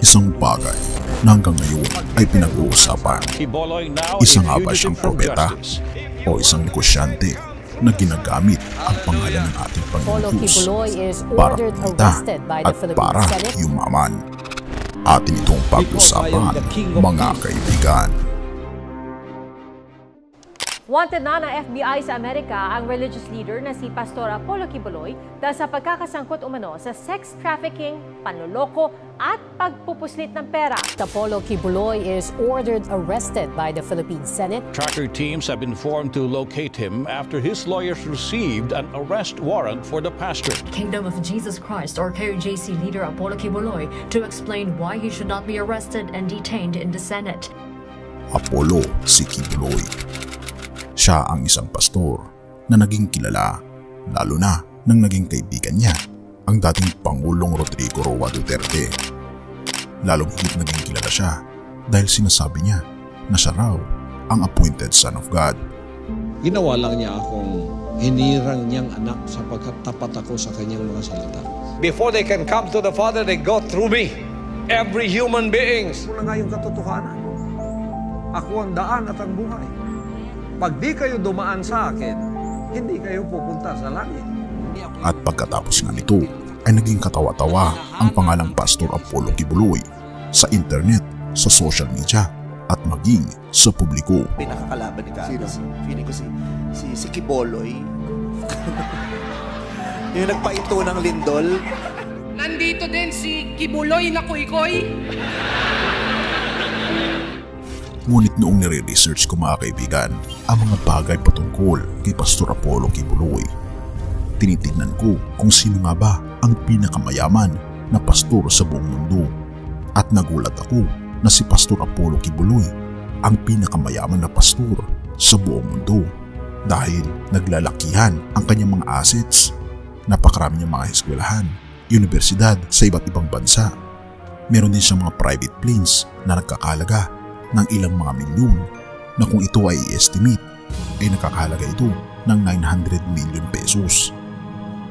Isang bagay na hanggang ngayon ay pinag-uusapan. Isa nga ba siyang propeta o isang negosyante na ginagamit ang pangalan ng ating Panginoon Diyos para kumita at para yumaman? Atin itong pag-usapan, mga kaibigan. Wanted na ng FBI sa Amerika ang religious leader na si Pastor Apollo Kibuloy dahil sa pagkakasangkot umano sa sex trafficking, panloloko at pagpupuslit ng pera. Apollo Kibuloy is ordered arrested by the Philippine Senate. Tracker teams have been formed to locate him after his lawyers received an arrest warrant for the pastor. Kingdom of Jesus Christ or KJC leader Apollo Kibuloy to explain why he should not be arrested and detained in the Senate. Apollo si Kibuloy. Siya ang isang pastor na naging kilala, lalo na nang naging kaibigan niya, ang dating Pangulong Rodrigo Roa Duterte. Lalong higit naging kilala siya dahil sinasabi niya na siya raw ang appointed son of God. Ginawa lang niya akong hinirang niyang anak sapagkat tapat ako sa kanyang mga salita. Before they can come to the Father, they go through me. Every human being. Mula nga yung katotohanan. Ako ang daan at ang buhay. Pag di kayo dumaan sa akin, hindi kayo pupunta sa langit. At pagkatapos nga nito, ay naging katawa-tawa ang pangalang Pastor Apollo Kibuloy sa internet, sa social media, at maging sa publiko. Pinakakalaban ni Kano. Feeling ko si Kibuloy. Yung nagpaito ng lindol. Nandito din si Kibuloy na kuy-koy. Ngunit noong nire-research ko mga kaibigan ang mga bagay patungkol kay Pastor Apollo Kibuloy, tinitignan ko kung sino nga ba ang pinakamayaman na pastor sa buong mundo. At nagulat ako na si Pastor Apollo Kibuloy ang pinakamayaman na pastor sa buong mundo dahil naglalakihan ang kanyang mga assets. Napakarami niyang mga eskwelahan, universidad sa iba't ibang bansa. Meron din siyang mga private planes na nagkakalaga ng ilang mga milyon na kung ito ay i-estimate ay nakakahalaga ito ng 900 million pesos.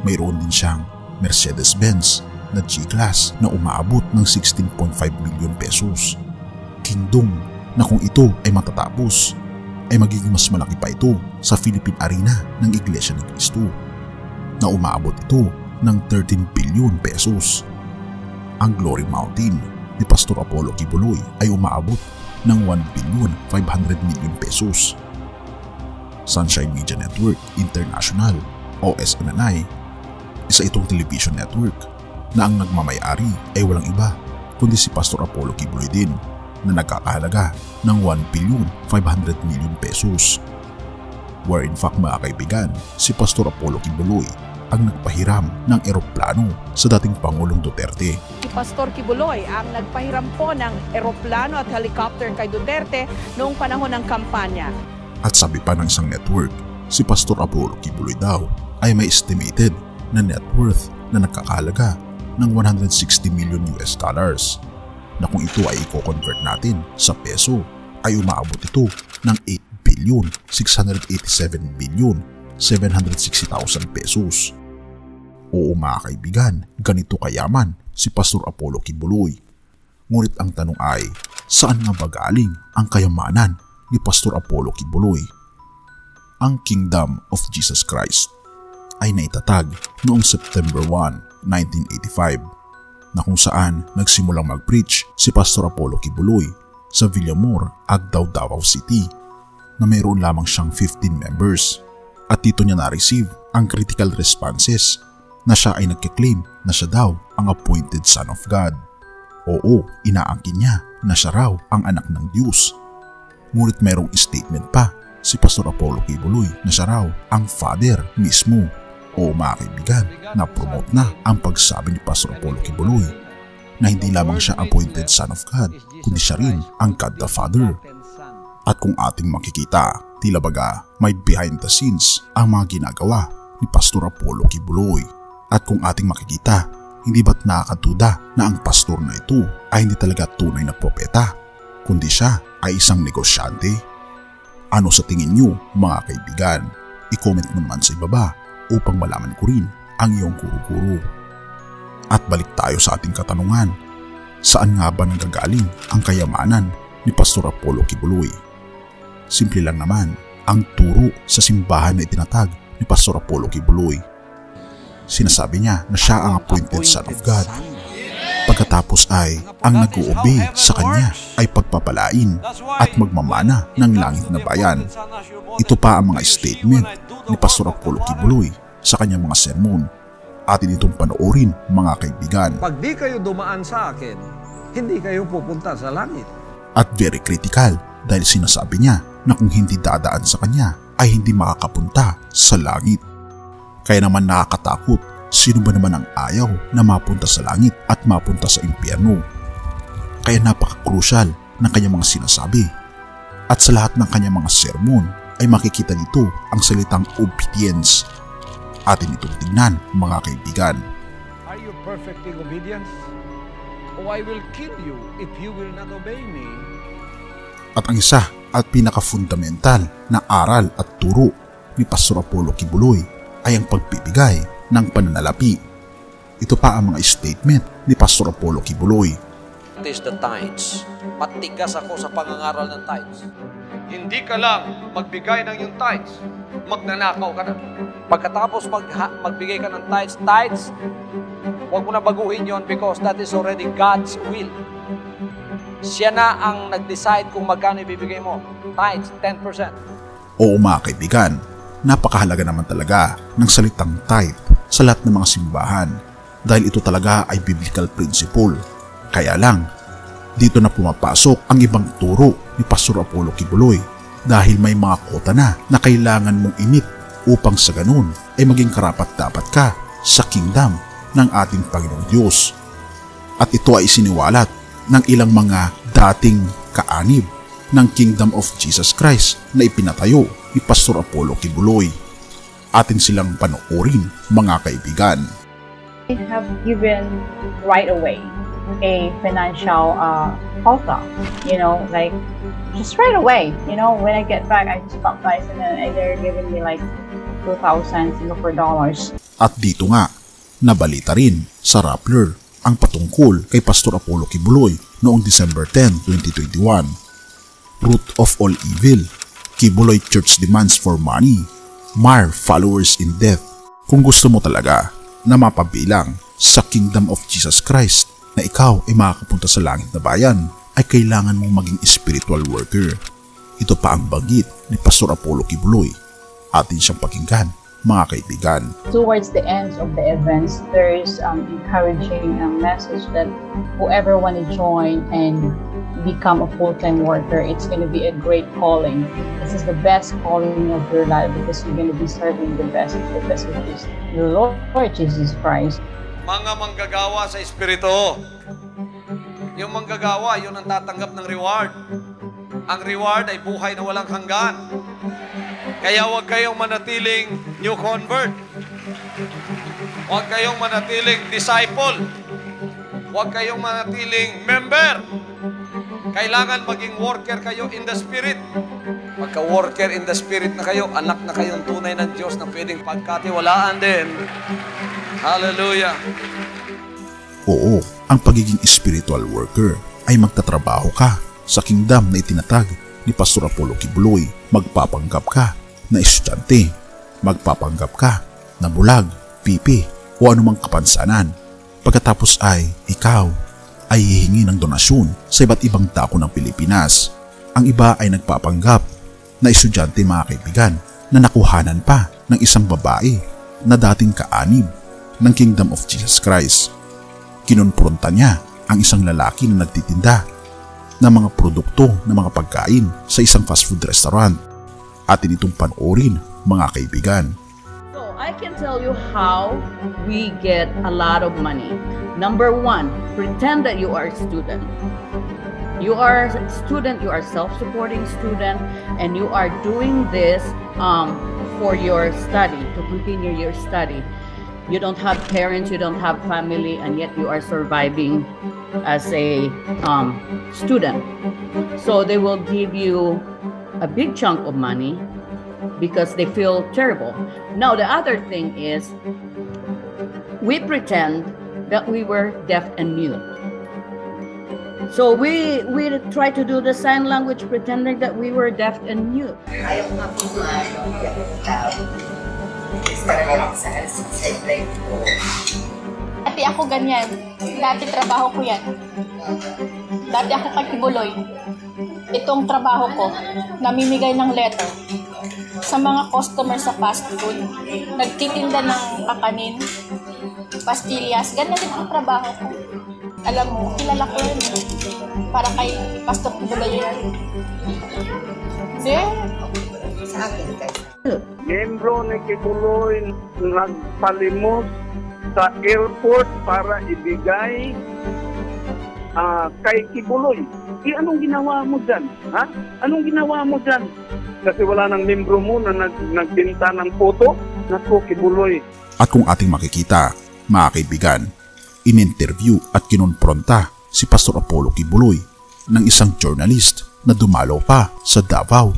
Mayroon din siyang Mercedes-Benz na G-Class na umaabot ng 16.5 million pesos. Kingdom na kung ito ay matatapos ay magiging mas malaki pa ito sa Philippine Arena ng Iglesia ni Cristo na umaabot ito ng 13 billion pesos. Ang Glory Mountain ni Pastor Apollo Kibuloy ay umaabot ng 1,500,000,000 pesos. Sunshine Media Network International o SMNI, isa itong television network na ang nagmamayari ay walang iba kundi si Pastor Apollo Kibuloy din na nagkakahalaga ng 1,500,000,000 pesos. Where in fact mga kaibigan, si Pastor Apollo Kibuloy ang nagpahiram ng eroplano sa dating Pangulong Duterte. Si Pastor Kibuloy ang nagpahiram po ng eroplano at helicopter kay Duterte noong panahon ng kampanya. At sabi pa ng isang network, si Pastor Apollo Kibuloy daw ay may estimated na net worth na nagkakahalaga ng 160 million US dollars na kung ito ay i-convert natin sa peso ay umaabot ito ng 8,687,760,000 pesos. Oo mga kaibigan, ganito kayaman si Pastor Apollo Kibuloy. Ngunit ang tanong ay, saan nga ba galing ang kayamanan ni Pastor Apollo Kibuloy? Ang Kingdom of Jesus Christ ay naitatag noong September 1, 1985 na kung saan nagsimulang mag-preach si Pastor Apollo Kibuloy sa Villamor, Agdao, Davao City na mayroon lamang siyang 15 members. At dito niya na-receive ang critical responses na siya ay nagkiklaim na siya daw ang appointed son of God. Oo, inaangkin niya na siya raw ang anak ng Diyos. Ngunit mayroong statement pa si Pastor Apollo Kibuloy na siya raw ang father mismo. Oo mga kaibigan, na-promote na ang pagsabi ni Pastor Apollo Kibuloy na hindi lamang siya appointed son of God, kundi siya rin ang God the Father. At kung ating makikita, tila baga may behind the scenes ang mga ginagawa ni Pastor Apollo Kibuloy. At kung ating makikita, hindi ba't nakakatuda na ang pastor na ito ay hindi talaga tunay na propeta, kundi siya ay isang negosyante? Ano sa tingin niyo mga kaibigan? I-comment mo naman sa ibaba upang malaman ko rin ang iyong kuro-kuro. At balik tayo sa ating katanungan. Saan nga ba nanggagaling ang kayamanan ni Pastor Apollo Kibuloy? Simple lang naman ang turo sa simbahan na itinatag ni Pastor Apollo Kibuloy. Sinasabi niya na siya ang appointed Son of God. Pagkatapos ay ang nag-uobey sa kanya ay pagpapalain at magmamana ng langit na bayan. Ito pa ang mga statement ni Pastor Apollo Kibuloy sa kanyang mga sermon. Atin itong panoorin, mga kaibigan. Pag di kayo dumaan sa akin, hindi kayo pupunta sa langit. At very critical dahil sinasabi niya na kung hindi dadaan sa kanya ay hindi makakapunta sa langit. Kaya naman nakakatakot, sino ba naman ang ayaw na mapunta sa langit at mapunta sa impyerno? Kaya napaka-crucial ng kanyang mga sinasabi. At sa lahat ng kanyang mga sermon ay makikita dito ang salitang obedience. Atin itong tingnan, mga kaibigan. Are you perfect in obedience? O I will kill you if you will not obey me. At ang isa at pinaka-fundamental na aral at turo ni Pastor Apollo Kibuloy ay ang pagbibigay ng pananalapi. Ito pa ang mga statement ni Pastor Apollo Kibuloy. It is the tithes. Matigas ako sa pangangaral ng tithes. Hindi ka lang magbigay ng yung tithes, magnanakaw ka na. Pagkatapos magbigay ka ng tithes, huwag mo na baguhin yon because that is already God's will. Siya na ang nag-decide kung magkano ibibigay mo. Tithes, 10%. Oo mga kaibigan, napakahalaga naman talaga ng salitang tithe sa lahat ng mga simbahan dahil ito talaga ay biblical principle. Kaya lang, dito na pumapasok ang ibang turo ni Pastor Apollo Kibuloy dahil may mga kota na kailangan mong inip upang sa ganun ay maging karapat-dapat ka sa kingdom ng ating Panginoong Diyos. At ito ay isiniwalat ng ilang mga dating kaanib ng Kingdom of Jesus Christ na ipinatayo ni Pastor Apollo Kibuloy. Atin silang panoorin, mga kaibigan. I have given right away a financial quota, like just right away. When I get back, I just baptize and then they're giving me like 2,000 Singapore dollars. At dito nga, nabalita rin sa Rappler ang patungkol kay Pastor Apollo Kibuloy noong December 10, 2021. Root of all evil, Kibuloy Church demands for money, mar followers in death. Kung gusto mo talaga na mapabilang sa Kingdom of Jesus Christ na ikaw ay makakapunta sa langit na bayan, ay kailangan mong maging spiritual worker. Ito pa ang banggit ni Pastor Apollo Kibuloy. Atin siyang pakinggan, mga kaibigan. Towards the end of the events, there is encouraging message that whoever want to join and become a full-time worker, it's going to be a great calling. This is the best calling of your life because you're going to be serving the best, which is the Lord Jesus Christ. Mga manggagawa sa Espiritu. Yung manggagawa, yun ang tatanggap ng reward. Ang reward ay buhay na walang hanggan. Kaya huwag kayong manatiling new convert. Huwag kayong manatiling disciple. Huwag kayong manatiling member. Kailangan maging worker kayo in the Spirit. Pagka-worker in the Spirit na kayo, anak na kayong tunay ng Diyos na pwedeng pagkatiwalaan din. Hallelujah! Oo, ang pagiging spiritual worker ay magtatrabaho ka sa kingdom na itinatag ni Pastor Apollo Kibuloy. Magpapanggap ka na estudyante, magpapanggap ka na bulag, pipi o anumang kapansanan. Pagkatapos ay ikaw ay hihingi ng donasyon sa iba't ibang dako ng Pilipinas. Ang iba ay nagpapanggap na estudyante, mga kaibigan, na nakuhanan pa ng isang babae na dating kaanib ng Kingdom of Jesus Christ. Kinonfronta niya ang isang lalaki na nagtitinda ng mga produkto ng mga pagkain sa isang fast food restaurant. Atin itong panoorin, mga kaibigan. So I can tell you how we get a lot of money. Number one, pretend that you are a student. You are a student, you are a self-supporting student, and you are doing this for your study, to continue your study. You don't have parents, you don't have family, and yet you are surviving as a student. So they will give you a big chunk of money because they feel terrible. Now, the other thing is, we pretend that we were deaf and mute. So we try to do the sign language pretending that we were deaf and mute. Ayaw nga po Dati ako ganyan. Dati trabaho ko yan. Dati ako kay Kibuloy. Itong trabaho ko, namimigay ng letter sa mga customer sa fast food. Nagtitinda ng kakanin, pastillas. Ganyan din ang trabaho ko. Alam mo, kilala ko yun. Para kay Pastor Kibuloy yan. Hindi. Sa akin kayo. Miyembro ni Kibuloy nagpalimos sa airport para ibigay kay Kibuloy. Anong ginawa mo dyan? Ha? Anong ginawa mo dyan? Kasi wala nang membro mo na nagbinta ng photo. Naku, Kibuloy. At kung ating makikita, mga kaibigan, in-interview at kinonfronta si Pastor Apollo Kibuloy ng isang journalist na dumalo pa sa Davao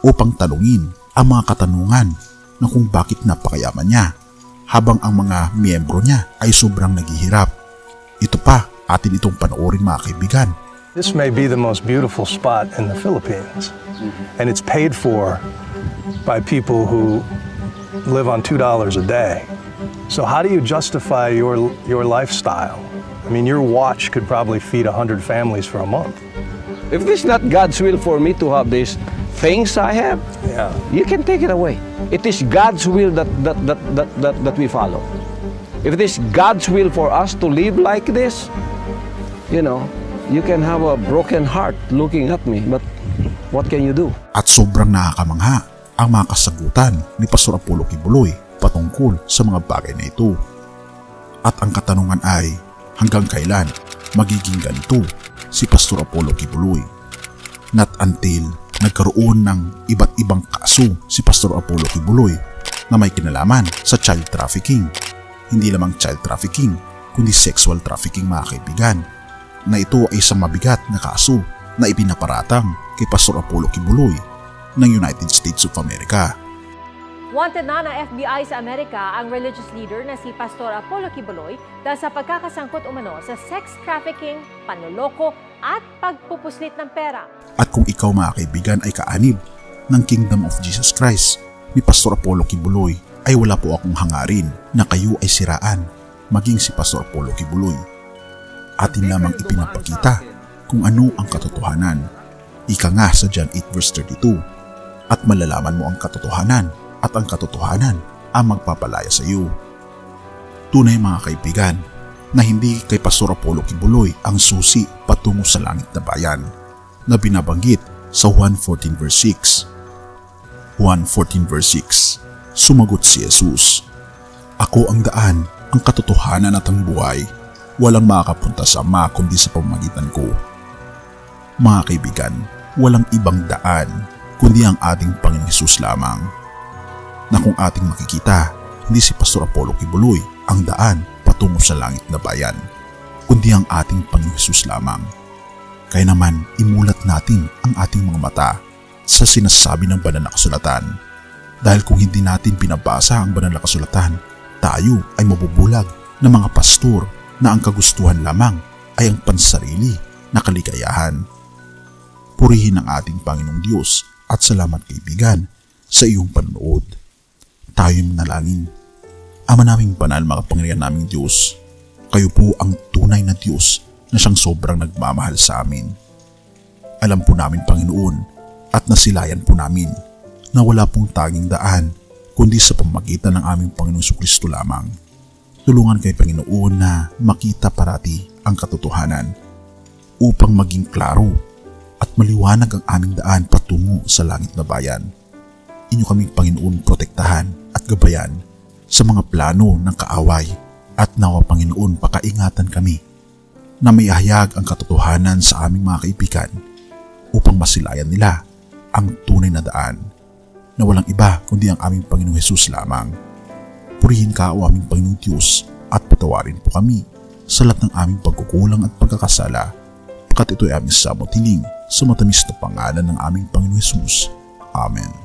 upang tanungin ang mga katanungan na kung bakit napakayaman niya habang ang mga miyembro niya ay sobrang naghihirap. Ito pa, atin itong panoorin mga kaibigan. This may be the most beautiful spot in the Philippines, and it's paid for by people who live on $2 a day. So how do you justify your lifestyle? I mean, your watch could probably feed 100 families for a month. If it is not God's will for me to have these things I have, you can take it away. It is God's will that we follow. If it is God's will for us to live like this, you know, you can have a broken heart looking at me, but what can you do? At sobrang nakakamangha ang mga kasagutan ni Pastor Apollo Kibuloy patungkol sa mga bagay na ito. At ang katanungan ay, hanggang kailan magiging ganito si Pastor Apollo Kibuloy? Not until nagkaroon ng iba't ibang kaso si Pastor Apollo Kibuloy na may kinalaman sa child trafficking. Hindi lamang child trafficking, kundi sexual trafficking mga kaibigan, na ito ay isang mabigat na kaso na ipinaparatang kay Pastor Apollo Kibuloy ng United States of America. Wanted na ng FBI sa Amerika ang religious leader na si Pastor Apollo Kibuloy dahil sa pagkakasangkot umano sa sex trafficking, panloloko at pagpupuslit ng pera. At kung ikaw mga kaibigan ay kaanib ng Kingdom of Jesus Christ ni Pastor Apollo Kibuloy, ay wala po akong hangarin na kayo ay siraan, maging si Pastor Apollo Kibuloy. Atin lamang ipinapakita kung ano ang katotohanan. Ika nga sa John 8 verse 32, at malalaman mo ang katotohanan at ang katotohanan ang magpapalaya sa iyo. Tunay mga kaibigan na hindi kay Pastor Apollo Kibuloy ang susi patungo sa langit na bayan na binabanggit sa 1:14 verse 6. 1:14 verse 6, sumagot si Jesus, "Ako ang daan, ang katotohanan at ang buhay. Walang makakapunta sa Ama kundi sa pamamagitan ko." Mga kaibigan, walang ibang daan kundi ang ating Panginoong Hesus lamang. Na kung ating makikita, hindi si Pastor Apollo Kibuloy ang daan patungo sa langit na bayan, kundi ang ating Panginoong Hesus lamang. Kaya naman, imulat natin ang ating mga mata sa sinasabi ng Banal na Kasulatan. Dahil kung hindi natin binabasa ang Banal na Kasulatan, tayo ay mabubulag ng mga pastor na ang kagustuhan lamang ay ang pansarili na kaligayahan. Purihin ang ating Panginoong Diyos at salamat kaibigan sa iyong panonood. Tayo manalangin. Ama naming banal, makapangyarihan naming Diyos, kayo po ang tunay na Diyos na siyang sobrang nagmamahal sa amin. Alam po namin Panginoon at nasilayan po namin na wala pong tanging daan kundi sa pamamagitan ng aming Panginoong Jesucristo lamang. Tulungan kay Panginoon na makita parati ang katotohanan upang maging klaro at maliwanag ang aming daan patungo sa langit na bayan. Inyo kaming Panginoon protektahan at gabayan sa mga plano ng kaaway at nawa Panginoon pakaingatan kami na may ahayag ang katotohanan sa aming mga kaibigan upang masilayan nila ang tunay na daan na walang iba kundi ang aming Panginoong Hesus lamang. Purihin ka o aming Panginoong Diyos at patawarin po kami sa lahat ng aming pagkukulang at pagkakasala, pagkat ito ay aming samot hiling sa matamis na pangalan ng aming Panginoong Hesus. Amen.